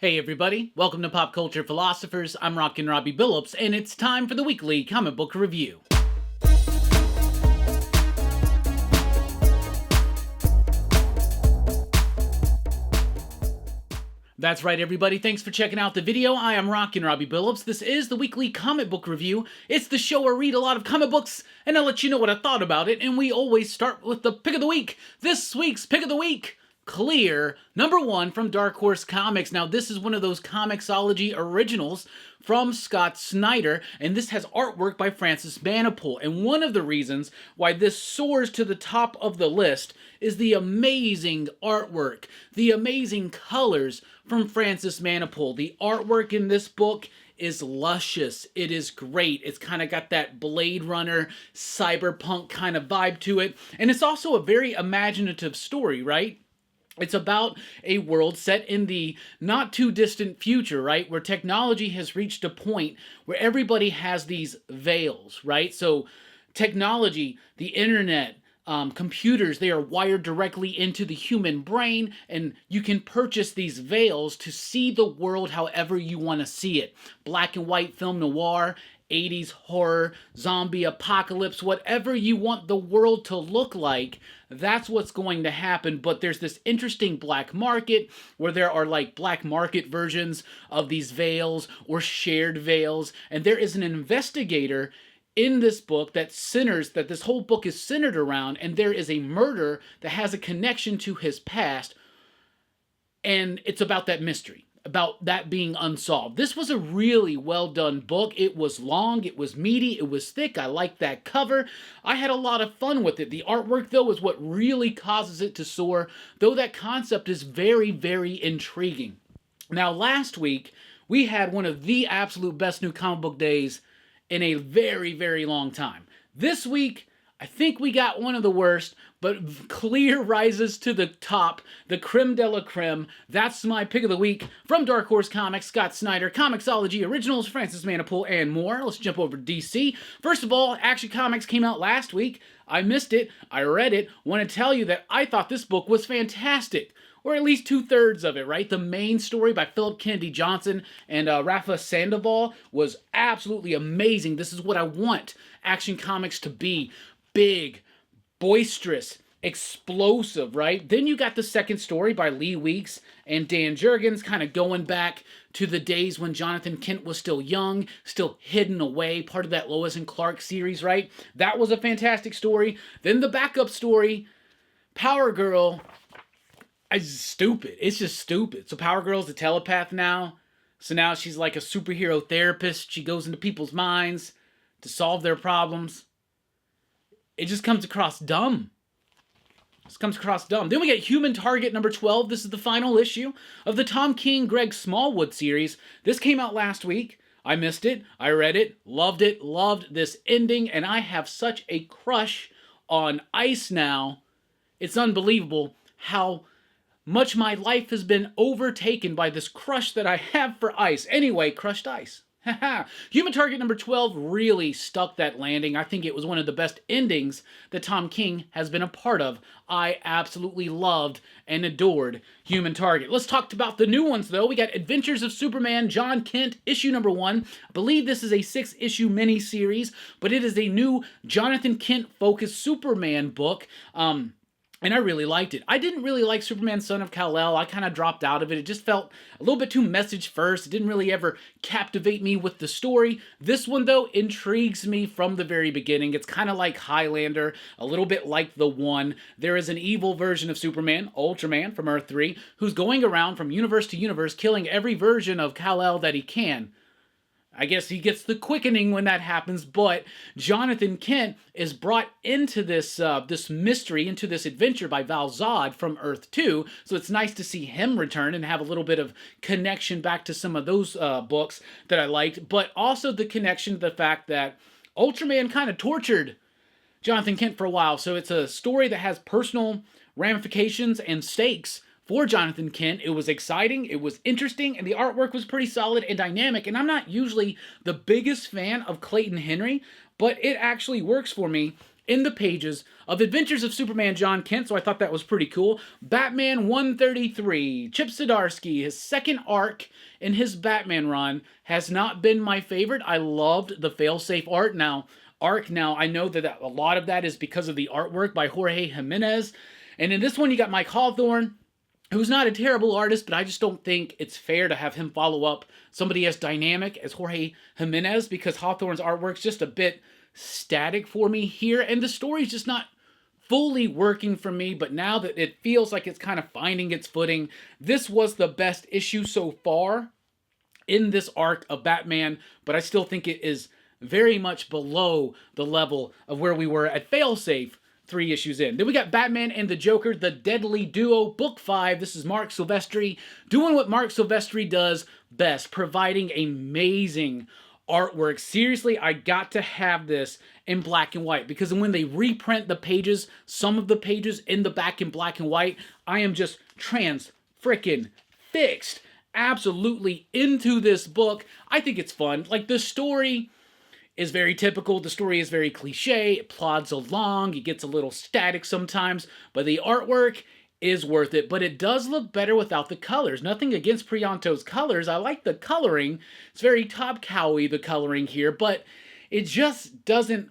Hey everybody, welcome to Pop Culture Philosophers. I'm Rockin' Robbie Billups, and it's time for the weekly comic book review. That's right everybody, thanks for checking out the video. I am Rockin' Robbie Billups. This is the weekly comic book review. It's the show where I read a lot of comic books, and I'll let you know what I thought about it, and we always start with the pick of the week. This week's pick of the week, Clear, #1 from Dark Horse Comics. Now this is one of those Comixology originals from Scott Snyder, and this has artwork by Francis Manapul. And one of the reasons why this soars to the top of the list is the amazing artwork, the amazing colors from Francis Manapul. The artwork in this book is luscious. It is great. It's kind of got that Blade Runner, cyberpunk kind of vibe to it. And it's also a very imaginative story, right? It's about a world set in the not too distant future, right? Where technology has reached a point where everybody has these veils, right? So technology, the internet, computers, they are wired directly into the human brain, and you can purchase these veils to see the world however you want to see it. Black and white film noir, 80s horror, zombie apocalypse, whatever you want the world to look like, that's what's going to happen. But there's this interesting black market where there are like black market versions of these veils or shared veils, and there is an investigator in this book that this whole book is centered around, and there is a murder that has a connection to his past, and it's about that mystery, about that being unsolved. This was a really well done book. It was long, it was meaty, it was thick. I liked that cover. I had a lot of fun with it. The artwork, though, is what really causes it to soar, though that concept is very, very intriguing. Now, last week, we had one of the absolute best new comic book days in a very, very long time. This week, I think we got one of the worst, but Clear rises to the top, the creme de la creme. That's my pick of the week from Dark Horse Comics, Scott Snyder, Comixology Originals, Francis Manapul, and more. Let's jump over to DC. First of all, Action Comics came out last week. I missed it. I read it. Want to tell you that I thought this book was fantastic. Or at least 2/3 of it, right? The main story by Philip Kennedy Johnson and Rafa Sandoval was absolutely amazing. This is what I want Action Comics to be. Big, boisterous, explosive, right? Then you got the second story by Lee Weeks and Dan Jurgens, kind of going back to the days when Jonathan Kent was still young, still hidden away, part of that Lois and Clark series, right? That was a fantastic story. Then the backup story, Power Girl, is stupid. It's just stupid. So Power Girl's a telepath now. So now she's like a superhero therapist. She goes into people's minds to solve their problems. It just comes across dumb. Then we get Human Target #12. This is the final issue of the Tom King, Greg Smallwood series. This came out last week. I missed it. I read it. Loved this ending. And I have such a crush on Ice now. It's unbelievable how much my life has been overtaken by this crush that I have for Ice. Anyway, crushed Ice. Human Target #12 really stuck that landing. I think it was one of the best endings that Tom King has been a part of. I absolutely loved and adored Human Target. Let's talk about the new ones, though. We got Adventures of Superman, John Kent, issue #1. I believe this is a 6-issue miniseries, but it is a new Jonathan Kent-focused Superman book. And I really liked it. I didn't really like Superman Son of Kal-El. I kind of dropped out of it. It just felt a little bit too message first. It didn't really ever captivate me with the story. This one, though, intrigues me from the very beginning. It's kind of like Highlander, a little bit like The One. There is an evil version of Superman, Ultraman from Earth 3, who's going around from universe to universe, killing every version of Kal-El that he can. I guess he gets the quickening when that happens, but Jonathan Kent is brought into this mystery, into this adventure by Val Zod from Earth 2, so it's nice to see him return and have a little bit of connection back to some of those books that I liked, but also the connection to the fact that Ultraman kind of tortured Jonathan Kent for a while, so it's a story that has personal ramifications and stakes for Jonathan Kent. It was exciting, it was interesting, and the artwork was pretty solid and dynamic. And I'm not usually the biggest fan of Clayton Henry, but it actually works for me in the pages of Adventures of Superman John Kent, so I thought that was pretty cool. Batman 133, Chip Zdarsky, his second arc in his Batman run, has not been my favorite. I loved the failsafe arc. Now, I know that a lot of that is because of the artwork by Jorge Jimenez. And in this one, you got Mike Hawthorne, who's not a terrible artist, but I just don't think it's fair to have him follow up somebody as dynamic as Jorge Jimenez, because Hawthorne's artwork's just a bit static for me here, and the story's just not fully working for me. But now that it feels like it's kind of finding its footing, this was the best issue so far in this arc of Batman, but I still think it is very much below the level of where we were at Failsafe 3 issues in. Then we got Batman and the Joker, The Deadly Duo, Book 5. This is Mark Silvestri doing what Mark Silvestri does best, providing amazing artwork. Seriously, I got to have this in black and white, because when they reprint the pages, some of the pages in the back in black and white, I am just trans-frickin-fixed. Absolutely into this book. I think it's fun. Like, the story is very typical. The story is very cliche. It plods along. It gets a little static sometimes, but the artwork is worth it. But it does look better without the colors. Nothing against Prianto's colors. I like the coloring. It's very Top Cow-y, the coloring here, but it just doesn't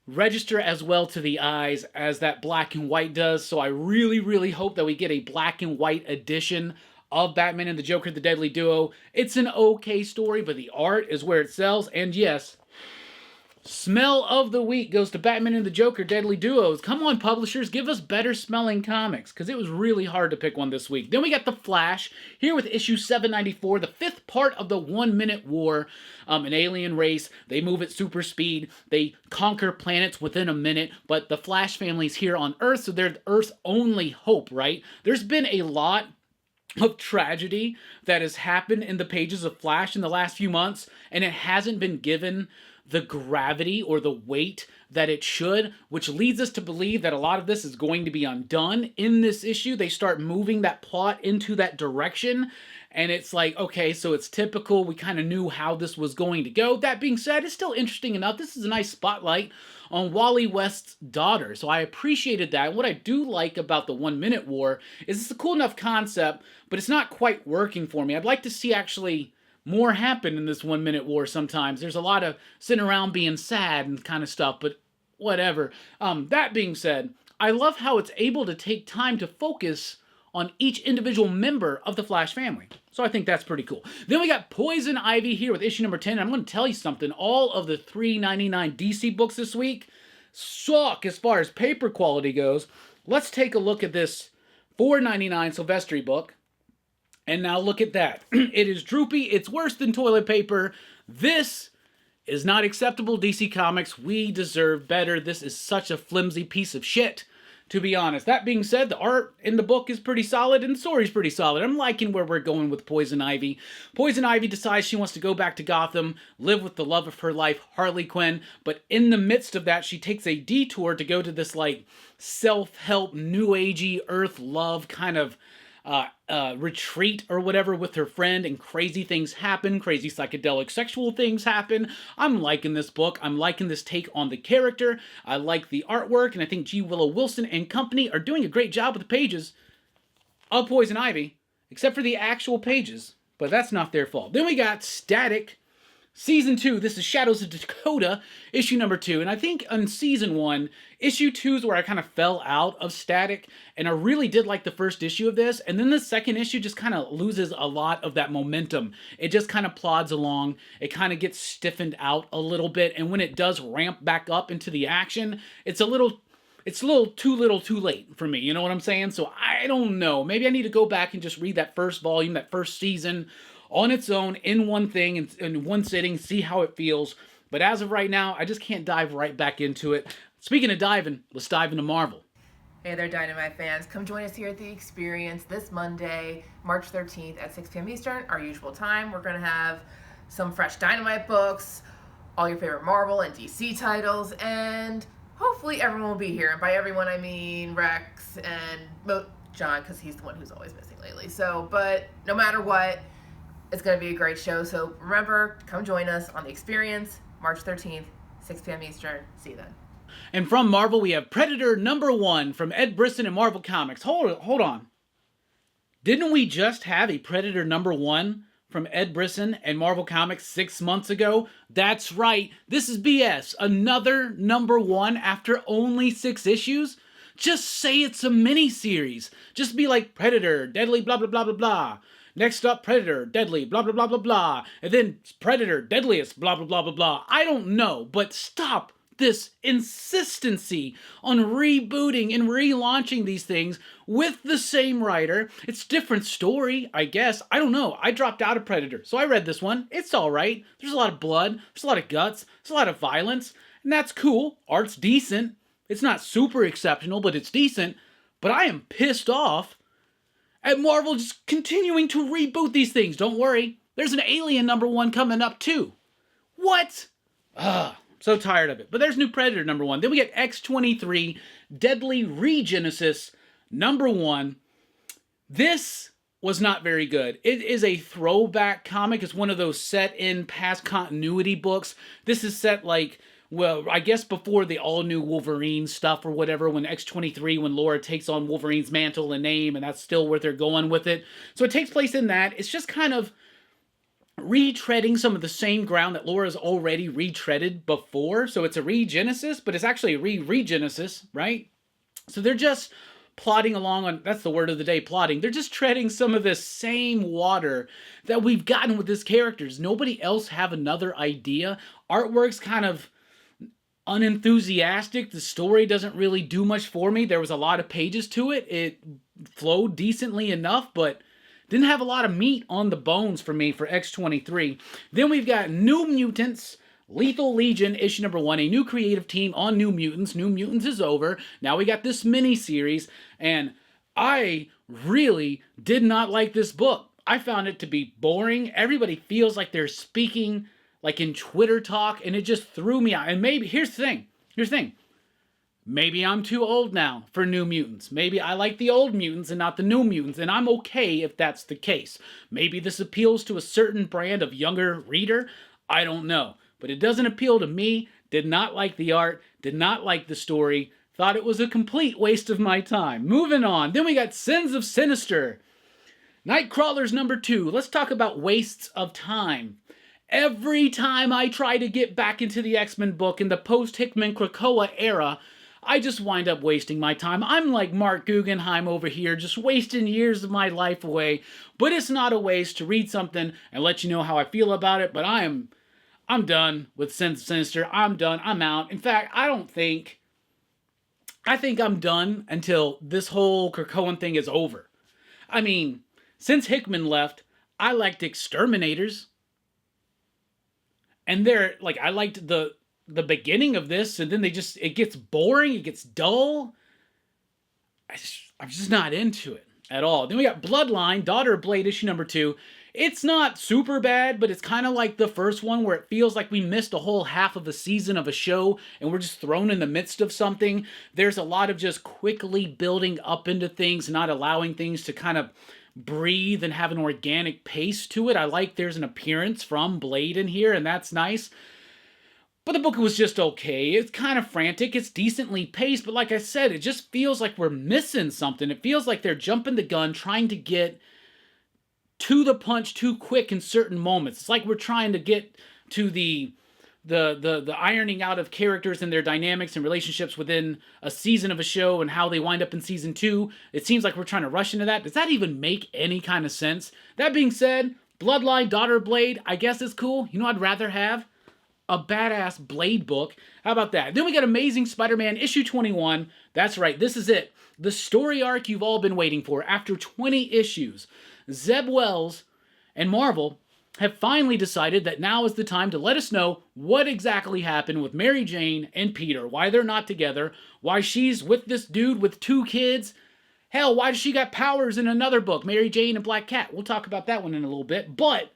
register as well to the eyes as that black and white does. So I really, really hope that we get a black and white edition of Batman and the Joker, The Deadly Duo. It's an okay story, but the art is where it sells. And yes, smell of the week goes to Batman and the Joker, Deadly Duos. Come on, publishers, give us better smelling comics, because it was really hard to pick one this week. Then we got The Flash, here with issue 794, the 5th part of the 1 Minute War. An alien race, they move at super speed, they conquer planets within a minute, but the Flash family's here on Earth, so they're Earth's only hope, right? There's been a lot of tragedy that has happened in the pages of Flash in the last few months, and it hasn't been given the gravity or the weight that it should, which leads us to believe that a lot of this is going to be undone in this issue. They start moving that plot into that direction, and it's like, okay, so it's typical. We kind of knew how this was going to go. That being said, it's still interesting enough. This is a nice spotlight on Wally West's daughter, so I appreciated that. And what I do like about the 1 Minute War is it's a cool enough concept, but it's not quite working for me. I'd like to see actually more happen in this 1 Minute War sometimes. There's a lot of sitting around being sad and kind of stuff, but whatever. That being said, I love how it's able to take time to focus on each individual member of the Flash family. So I think that's pretty cool. Then we got Poison Ivy here with issue number 10. I'm going to tell you something. All of the $3.99 DC books this week suck as far as paper quality goes. Let's take a look at this $4.99 Silvestri book. And now look at that. It is droopy. It's worse than toilet paper. This is not acceptable, DC Comics. We deserve better. This is such a flimsy piece of shit, to be honest. That being said, the art in the book is pretty solid, and the story's pretty solid. I'm liking where we're going with Poison Ivy. Poison Ivy decides she wants to go back to Gotham, live with the love of her life, Harley Quinn, but in the midst of that, she takes a detour to go to this, like, self-help, new agey, earth love kind of retreat or whatever with her friend, and crazy things happen, crazy psychedelic sexual things happen. I'm liking this book. I'm liking this take on the character. I like the artwork, and I think G. Willow Wilson and company are doing a great job with the pages of Poison Ivy, except for the actual pages, but that's not their fault. Then we got Static Season 2, this is Shadows of Dakota, issue number 2, and I think on Season 1, issue 2 is where I kind of fell out of Static, and I really did like the first issue of this, and then the second issue just kind of loses a lot of that momentum. It just kind of plods along, it kind of gets stiffened out a little bit, and when it does ramp back up into the action, it's a little too little too late for me, you know what I'm saying? So I don't know, maybe I need to go back and just read that first volume, that first season, on its own, in one thing, in one sitting, see how it feels. But as of right now, I just can't dive right back into it. Speaking of diving, let's dive into Marvel. Hey there, Dynamite fans. Come join us here at The Experience this Monday, March 13th at 6 p.m. Eastern, our usual time. We're going to have some fresh Dynamite books, all your favorite Marvel and DC titles, and hopefully everyone will be here. And by everyone, I mean Rex and John, because he's the one who's always missing lately. So, but no matter what, it's going to be a great show, so remember, come join us on The Experience, March 13th, 6 p.m. Eastern. See you then. And from Marvel, we have Predator #1 from Ed Brisson and Marvel Comics. Hold on. Didn't we just have a Predator #1 from Ed Brisson and Marvel Comics 6 months ago? That's right. This is BS. Another #1 after only 6 issues? Just say it's a mini-series. Just be like Predator, Deadly blah blah blah blah blah. Next up, Predator, Deadly, blah, blah, blah, blah, blah. And then Predator, Deadliest, blah, blah, blah, blah, blah. I don't know, but stop this insistency on rebooting and relaunching these things with the same writer. It's different story, I guess. I don't know. I dropped out of Predator, so I read this one. It's all right. There's a lot of blood. There's a lot of guts. There's a lot of violence. And that's cool. Art's decent. It's not super exceptional, but it's decent. But I am pissed off at Marvel just continuing to reboot these things. Don't worry. There's an Alien #1 coming up too. What? I'm so tired of it. But there's new Predator #1. Then we get X-23 Deadly Regenesis #1. This was not very good. It is a throwback comic. It's one of those set in past continuity books. This is set like, well, I guess before the all-new Wolverine stuff or whatever, when X-23, when Laura takes on Wolverine's mantle and name, and that's still where they're going with it. So it takes place in that. It's just kind of retreading some of the same ground that Laura's already retreaded before. So it's a Regenesis, but it's actually a Regenesis, right? So they're just plodding along on, that's the word of the day, plodding. They're just treading some of the same water that we've gotten with these characters. Nobody else have another idea. Artwork's kind of unenthusiastic. The story doesn't really do much for me. There was a lot of pages to it. It flowed decently enough, but didn't have a lot of meat on the bones for me for X-23. Then we've got New Mutants, Lethal Legion, issue #1, a new creative team on New Mutants. New Mutants is over. Now we got this mini-series, and I really did not like this book. I found it to be boring. Everybody feels like they're speaking like in Twitter talk, and it just threw me out. And maybe, here's the thing. Maybe I'm too old now for New Mutants. Maybe I like the old mutants and not the new mutants, and I'm okay if that's the case. Maybe this appeals to a certain brand of younger reader. I don't know. But it doesn't appeal to me. Did not like the art. Did not like the story. Thought it was a complete waste of my time. Moving on. Then we got Sins of Sinister. Nightcrawlers #2. Let's talk about wastes of time. Every time I try to get back into the X-Men book in the post-Hickman Krakoa era, I just wind up wasting my time. I'm like Mark Guggenheim over here, just wasting years of my life away. But it's not a waste to read something and let you know how I feel about it. But I'm done with Sins of Sinister. I'm done. I'm out. In fact, I think I'm done until this whole Krakoan thing is over. I mean, since Hickman left, I liked Exterminators. And they're like, I liked the beginning of this, and then it gets boring, it gets dull. I'm just not into it at all. Then we got Bloodline, Daughter of Blade, issue #2. It's not super bad, but it's kind of like the first one where it feels like we missed a whole half of a season of a show and we're just thrown in the midst of something. There's a lot of just quickly building up into things, not allowing things to kind of breathe and have an organic pace to it. I like there's an appearance from Blade in here, and that's nice. But the book was just okay. It's kind of frantic. It's decently paced, but like I said, it just feels like we're missing something. It feels like they're jumping the gun, trying to get to the punch too quick in certain moments. It's like we're trying to get to the ironing out of characters and their dynamics and relationships within a season of a show and how they wind up in season 2. It seems like we're trying to rush into that. Does that even make any kind of sense? That being said, Bloodline, Daughter of Blade, I guess is cool. You know what I'd rather have? A badass Blade book. How about that? Then we got Amazing Spider-Man issue 21. That's right, this is it. The story arc you've all been waiting for. After 20 issues, Zeb Wells and Marvel have finally decided that now is the time to let us know what exactly happened with Mary Jane and Peter, why they're not together, why she's with this dude with 2 kids. Hell, why does she got powers in another book, Mary Jane and Black Cat? We'll talk about that one in a little bit, but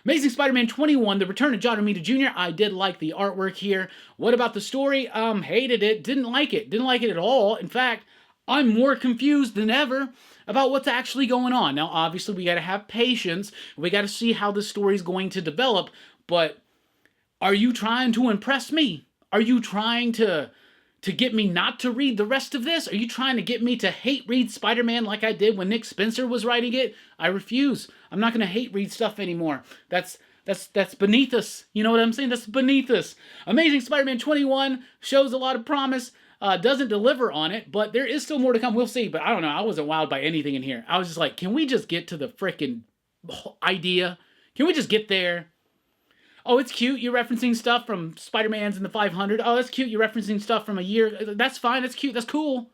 Amazing Spider-Man 21, The Return of John Romita Jr. I did like the artwork here. What about the story? Hated it. Didn't like it. Didn't like it at all. In fact, I'm more confused than ever about what's actually going on. Now, obviously, we got to have patience. We got to see how the story's going to develop. But are you trying to impress me? Are you trying to to get me not to read the rest of this? Are you trying to get me to hate read Spider-Man like I did when Nick Spencer was writing it? I refuse. I'm not going to hate read stuff anymore. That's beneath us. You know what I'm saying? That's beneath us. Amazing Spider-Man 21 shows a lot of promise. Doesn't deliver on it, but there is still more to come. We'll see. But I don't know. I wasn't wowed by anything in here. I was just like, can we just get to the freaking idea? Can we just get there? Oh, it's cute. You're referencing stuff from Spider-Man's in the 500. Oh, that's cute. You're referencing stuff from a year. That's fine. That's cute. That's cool.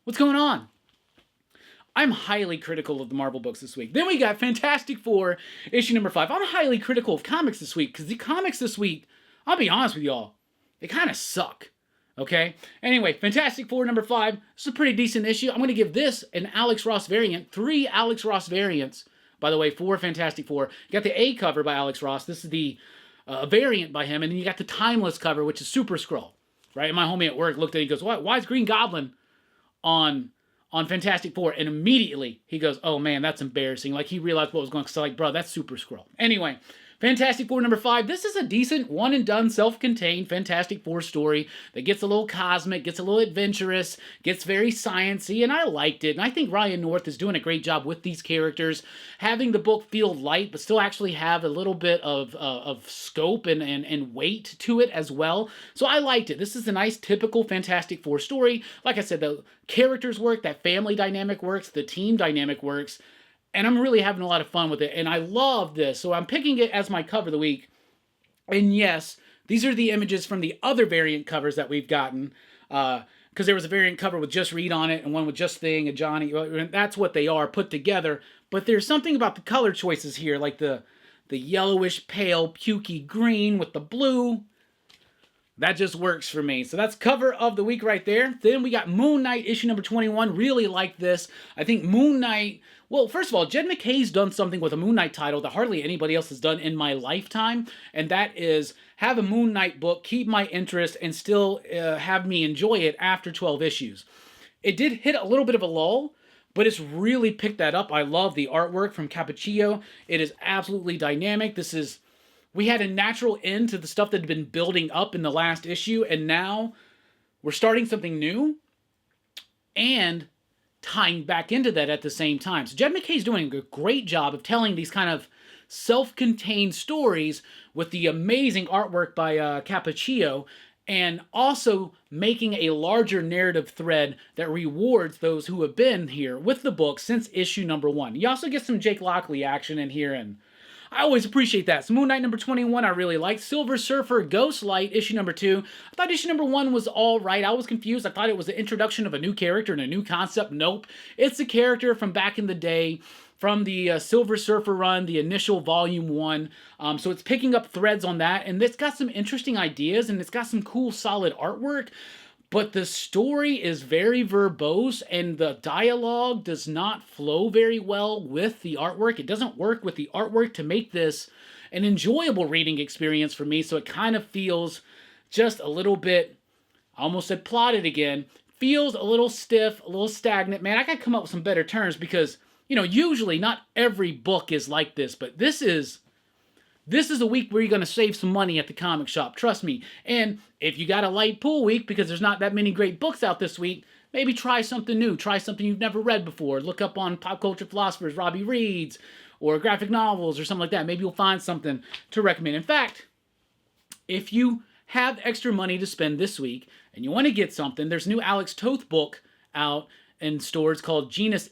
What's going on? I'm highly critical of the Marvel books this week. Then we got Fantastic Four, issue number 5. I'm highly critical of comics this week because the comics this week, I'll be honest with y'all, they kind of suck. Okay? Anyway, Fantastic Four number 5. This is a pretty decent issue. I'm going to give this an Alex Ross variant. 3 Alex Ross variants, by the way, for Fantastic Four. You got the A cover by Alex Ross. This is the variant by him. And then you got the Timeless cover, which is Super Skrull. Right? And my homie at work looked at it and goes, why is Green Goblin on Fantastic Four? And immediately he goes, oh man, that's embarrassing. Like he realized what was going on. So like, bro, that's Super Skrull. Anyway, Fantastic Four number 5. This is a decent one and done self-contained Fantastic Four story that gets a little cosmic, gets a little adventurous, gets very sciencey, and I liked it. And I think Ryan North is doing a great job with these characters, having the book feel light, but still actually have a little bit of scope and weight to it as well. So I liked it. This is a nice typical Fantastic Four story. Like I said, the characters work, that family dynamic works, the team dynamic works. And I'm really having a lot of fun with it. And I love this. So I'm picking it as my cover of the week. And yes, these are the images from the other variant covers that we've gotten. Because there was a variant cover with just Reed on it and one with just Thing and Johnny. That's what they are put together. But there's something about the color choices here. Like the yellowish, pale, pukey green with the blue. That just works for me. So that's cover of the week right there. Then we got Moon Knight issue number 21. Really like this. I think Moon Knight... Well, first of all, Jed MacKay's done something with a Moon Knight title that hardly anybody else has done in my lifetime, and that is have a Moon Knight book, keep my interest, and still have me enjoy it after 12 issues. It did hit a little bit of a lull, but it's really picked that up. I love the artwork from Cappuccino. It is absolutely dynamic. We had a natural end to the stuff that had been building up in the last issue, and now we're starting something new, and tying back into that at the same time. So Jed MacKay's doing a great job of telling these kind of self-contained stories with the amazing artwork by Cappuccino, and also making a larger narrative thread that rewards those who have been here with the book since issue number 1. You also get some Jake Lockley action in here, and I always appreciate that. So Moon Knight number 21 I really liked. Silver Surfer Ghost Light issue number 2. I thought issue number 1 was alright. I was confused. I thought it was the introduction of a new character and a new concept. Nope. It's a character from back in the day, from the Silver Surfer run, the initial volume 1. So it's picking up threads on that, and it's got some interesting ideas, and it's got some cool solid artwork. But the story is very verbose, and the dialogue does not flow very well with the artwork. It doesn't work with the artwork to make this an enjoyable reading experience for me, so it kind of feels just a little bit, I almost said plotted again, feels a little stiff, a little stagnant. Man, I gotta come up with some better terms because, you know, usually not every book is like this, but this is a week where you're going to save some money at the comic shop, trust me. And if you got a light pool week because there's not that many great books out this week, maybe try something new. Try something you've never read before. Look up on Pop Culture Philosophers, Robbie reads, or graphic novels or something like that. Maybe you'll find something to recommend. In fact, if you have extra money to spend this week and you want to get something, there's a new Alex Toth book out in stores called Genius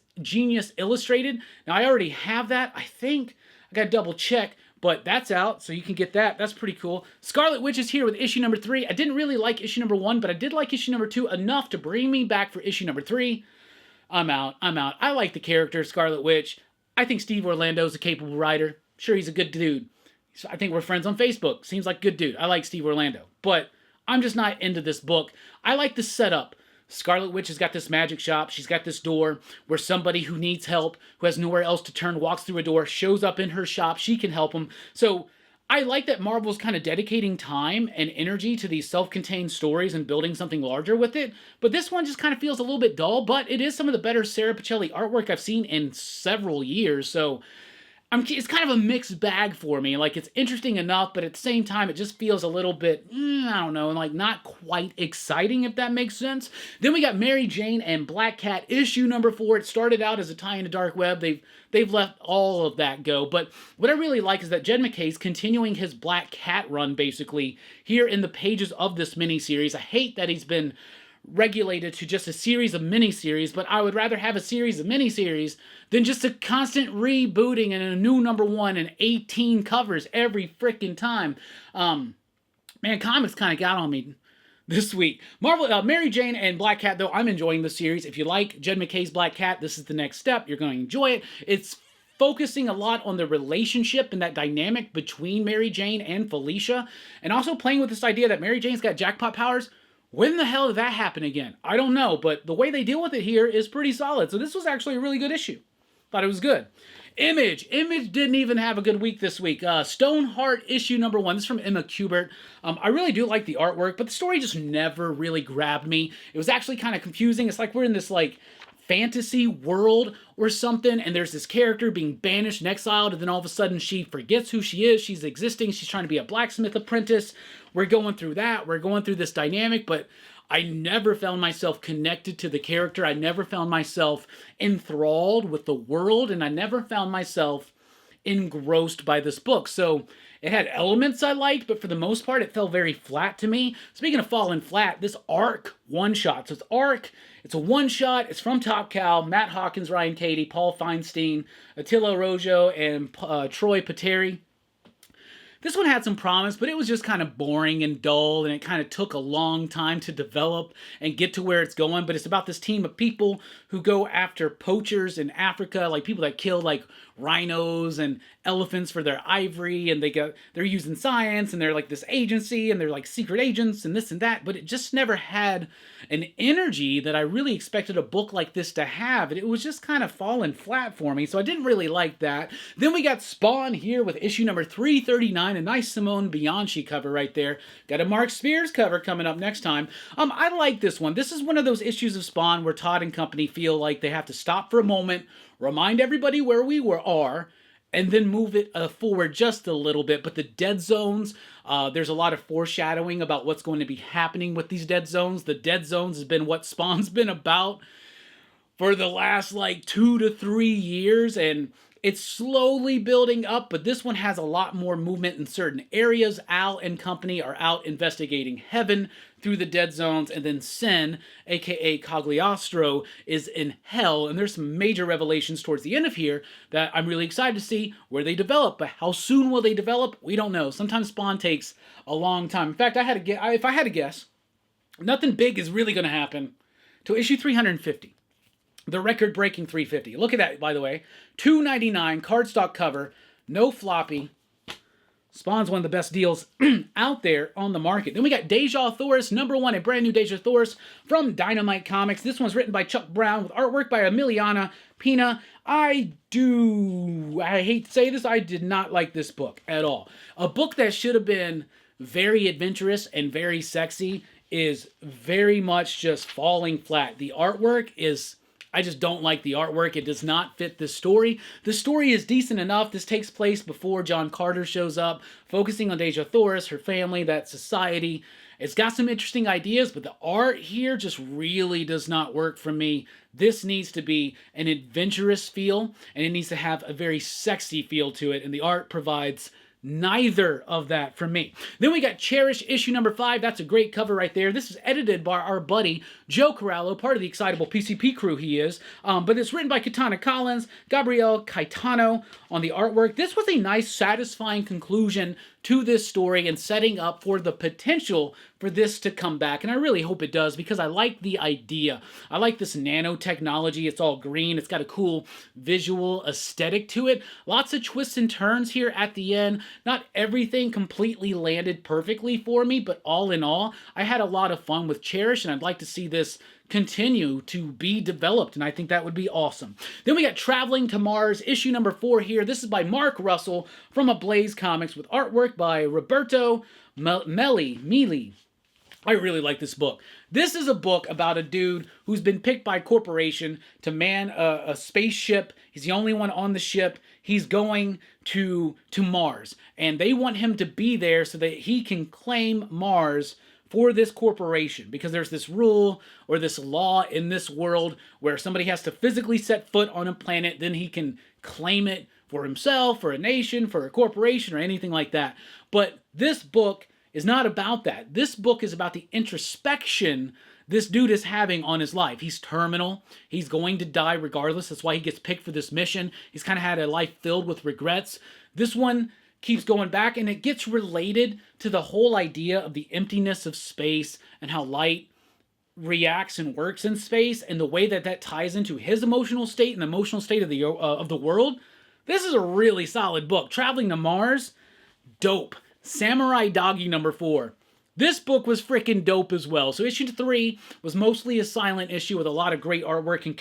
Illustrated. Now, I already have that. I think I got to double check. But that's out, so you can get that. That's pretty cool. Scarlet Witch is here with issue number 3. I didn't really like issue number 1, but I did like issue number 2 enough to bring me back for issue number 3. I'm out. I like the character, Scarlet Witch. I think Steve Orlando's a capable writer. Sure, he's a good dude. So I think we're friends on Facebook. Seems like a good dude. I like Steve Orlando. But I'm just not into this book. I like the setup. Scarlet Witch has got this magic shop. She's got this door where somebody who needs help, who has nowhere else to turn, walks through a door, shows up in her shop. She can help them. So I like that Marvel's kind of dedicating time and energy to these self-contained stories and building something larger with it. But this one just kind of feels a little bit dull, but it is some of the better Sarah Pacelli artwork I've seen in several years. So it's kind of a mixed bag for me. Like, it's interesting enough, but at the same time, it just feels a little bit, I don't know, like not quite exciting, if that makes sense. Then we got Mary Jane and Black Cat issue number 4. It started out as a tie into Dark Web. They've let all of that go. But what I really like is that Jed MacKay's continuing his Black Cat run, basically, here in the pages of this miniseries. I hate that he's been regulated to just a series of miniseries, but I would rather have a series of miniseries than just a constant rebooting and a new number 1 and 18 covers every freaking time. Man, comics kind of got on me this week. Mary Jane and Black Cat, though, I'm enjoying the series. If you like Jed MacKay's Black Cat, this is the next step. You're going to enjoy it. It's focusing a lot on the relationship and that dynamic between Mary Jane and Felicia, and also playing with this idea that Mary Jane's got jackpot powers. When the hell did that happen again? I don't know, but the way they deal with it here is pretty solid. So this was actually a really good issue. Thought it was good. Image didn't even have a good week this week. Stoneheart issue number 1. This is from Emma Kubert. I really do like the artwork, but the story just never really grabbed me. It was actually kind of confusing. It's like we're in this like fantasy world or something, and there's this character being banished and exiled, and then all of a sudden she forgets who she is. She's existing. She's trying to be a blacksmith apprentice. We're going through that. We're going through this dynamic, but I never found myself connected to the character. I never found myself enthralled with the world, and I never found myself engrossed by this book. So it had elements I liked, but for the most part, it fell very flat to me. Speaking of falling flat, this Arc one-shot. So it's a one-shot. It's from Top Cow, Matt Hawkins, Ryan Cady, Paul Feinstein, Attila Rojo, and Troy Pateri. This one had some promise, but it was just kind of boring and dull, and it kind of took a long time to develop and get to where it's going. But it's about this team of people who go after poachers in Africa, like people that kill like rhinos and elephants for their ivory, and they're using science, and they're like this agency, and they're like secret agents and this and that. But it just never had an energy that I really expected a book like this to have. And it was just kind of falling flat for me, so I didn't really like that. Then we got Spawn here with issue number 339, a nice Simone Bianchi cover right there. Got a Mark Spears cover coming up next time. I like this one. This is one of those issues of Spawn where Todd and company feel like they have to stop for a moment, remind everybody where we are, and then move it forward just a little bit. But the dead zones, there's a lot of foreshadowing about what's going to be happening with these dead zones. The dead zones has been what Spawn's been about for the last like 2 to 3 years, and it's slowly building up, but this one has a lot more movement in certain areas. Al and company are out investigating heaven through the dead zones, and then Sen, aka Cagliostro, is in hell, and there's some major revelations towards the end of here that I'm really excited to see where they develop. But how soon will they develop? We don't know. Sometimes Spawn takes a long time. In fact, if I had to guess, nothing big is really going to happen till issue 350. The record-breaking 350. Look at that, by the way. $2.99 cardstock cover, no floppy. Spawn's one of the best deals out there on the market. Then we got Dejah Thoris, number 1, a brand new Dejah Thoris from Dynamite Comics. This one's written by Chuck Brown with artwork by Emiliana Pina. I hate to say this, I did not like this book at all. A book that should have been very adventurous and very sexy is very much just falling flat. The artwork is... I just don't like the artwork. It does not fit the story. The story is decent enough. This takes place before John Carter shows up, focusing on Dejah Thoris, her family, that society. It's got some interesting ideas, but the art here just really does not work for me. This needs to be an adventurous feel, and it needs to have a very sexy feel to it, and the art provides neither of that for me. Then we got Cherish issue number 5. That's a great cover right there. This is edited by our buddy Joe Corallo, part of the Excitable PCP crew he is. But it's written by Katana Collins, Gabrielle Caetano on the artwork. This was a nice, satisfying conclusion to this story and setting up for the potential for this to come back. And I really hope it does, because I like the idea. I like this nanotechnology. It's all green. It's got a cool visual aesthetic to it. Lots of twists and turns here at the end. Not everything completely landed perfectly for me, but all in all, I had a lot of fun with Cherish, and I'd like to see this continue to be developed, and I think that would be awesome. Then we got Traveling to Mars, issue number 4 here. This is by Mark Russell from Ablaze Comics with artwork by Roberto Meli. I really like this book. This is a book about a dude who's been picked by a corporation to man a spaceship. He's the only one on the ship. He's going to Mars. And they want him to be there so that he can claim Mars for this corporation. Because there's this rule or this law in this world where somebody has to physically set foot on a planet, then he can claim it for himself, for a nation, for a corporation, or anything like that. But this book is not about that. This book is about the introspection this dude is having on his life. He's terminal. He's going to die regardless. That's why he gets picked for this mission. He's kind of had a life filled with regrets. This one keeps going back, and it gets related to the whole idea of the emptiness of space and how light reacts and works in space, and the way that that ties into his emotional state and the emotional state of the world. This is a really solid book. Traveling to Mars, dope. Samurai Doggy #4. This book was freaking dope as well. So issue 3 was mostly a silent issue with a lot of great artwork and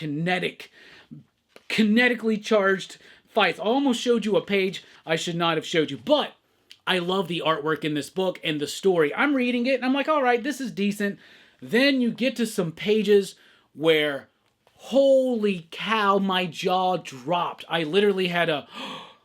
kinetically charged fights. I almost showed you a page I should not have showed you, but I love the artwork in this book and the story. I'm reading it and I'm like, all right, this is decent. Then you get to some pages where, holy cow, my jaw dropped. I literally had a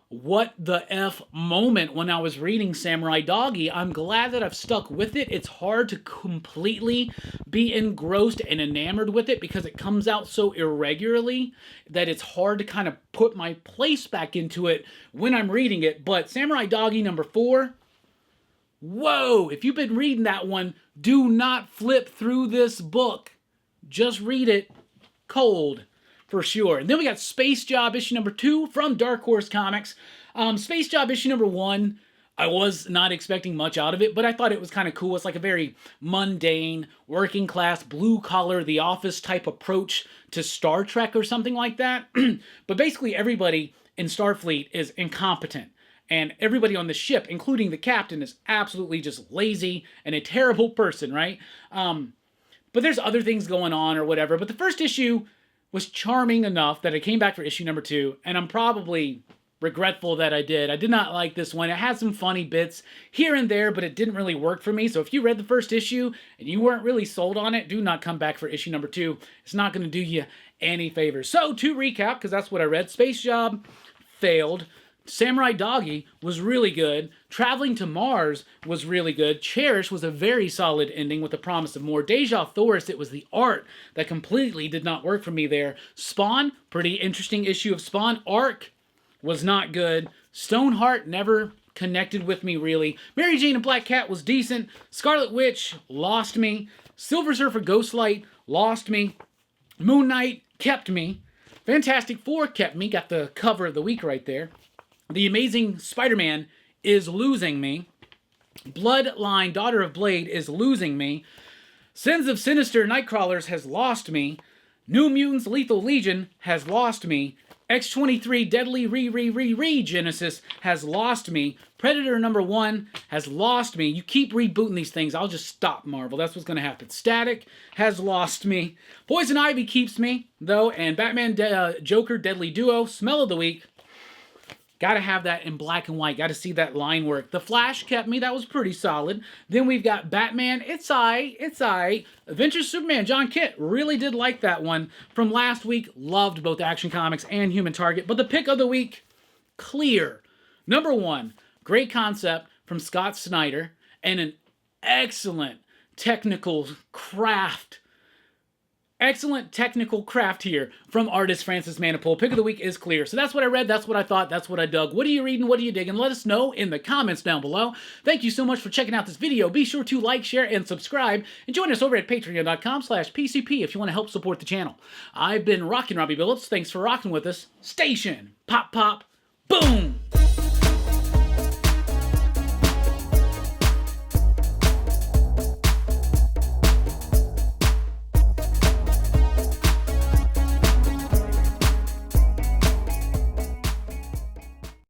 what the F moment when I was reading Samurai Doggy. I'm glad that I've stuck with it. It's hard to completely be engrossed and enamored with it because it comes out so irregularly that it's hard to kind of put my place back into it when I'm reading it. But Samurai Doggy #4, whoa, if you've been reading that one, do not flip through this book. Just read it cold. For sure. And then we got Space Job issue #2 from Dark Horse Comics. Space Job issue #1, I was not expecting much out of it, but I thought it was kind of cool. It's like a very mundane, working class, blue collar, The Office type approach to Star Trek or something like that. But basically everybody in Starfleet is incompetent. And everybody on the ship, including the captain, is absolutely just lazy and a terrible person, right? But there's other things going on or whatever. But the first issue was charming enough that I came back for issue #2, and I'm probably regretful that I did. I did not like this one. It had some funny bits here and there, but it didn't really work for me. So if you read the first issue and you weren't really sold on it, do not come back for issue #2. It's not going to do you any favors. So to recap, because that's what I read, Space Job failed. Samurai Doggy was really good. Traveling to Mars was really good. Cherish was a very solid ending with the promise of more. Dejah, Thoris, it was the art that completely did not work for me there. Spawn, pretty interesting issue of Spawn. Arc was not good. Stoneheart never connected with me really. Mary Jane and Black Cat was decent. Scarlet Witch lost me. Silver Surfer Ghostlight lost me. Moon Knight kept me. Fantastic Four kept me. Got the cover of the week right there. The Amazing Spider-Man is losing me. Bloodline, Daughter of Blade, is losing me. Sins of Sinister Nightcrawlers has lost me. New Mutants Lethal Legion has lost me. X-23 Deadly Regenesis has lost me. Predator #1 has lost me. You keep rebooting these things, I'll just stop, Marvel. That's what's going to happen. Static has lost me. Poison Ivy keeps me, though. And Batman Joker Deadly Duo, Smell of the Week. Gotta have that in black and white. Gotta see that line work. The Flash kept me. That was pretty solid. Then we've got Batman. It's aight. Adventures Superman. John Kitt. Really did like that one from last week. Loved both Action Comics and Human Target. But the pick of the week, clear. #1, great concept from Scott Snyder and an excellent technical craft. Excellent technical craft here from artist Francis Manapul. Pick of the week is clear. So that's what I read, that's what I thought, that's what I dug. What are you reading, what are you digging? Let us know in the comments down below. Thank you so much for checking out this video. Be sure to like, share, and subscribe. And join us over at patreon.com/PCP if you want to help support the channel. I've been Rockin' Robbie Billups. Thanks for rocking with us. Station. Pop, pop, boom!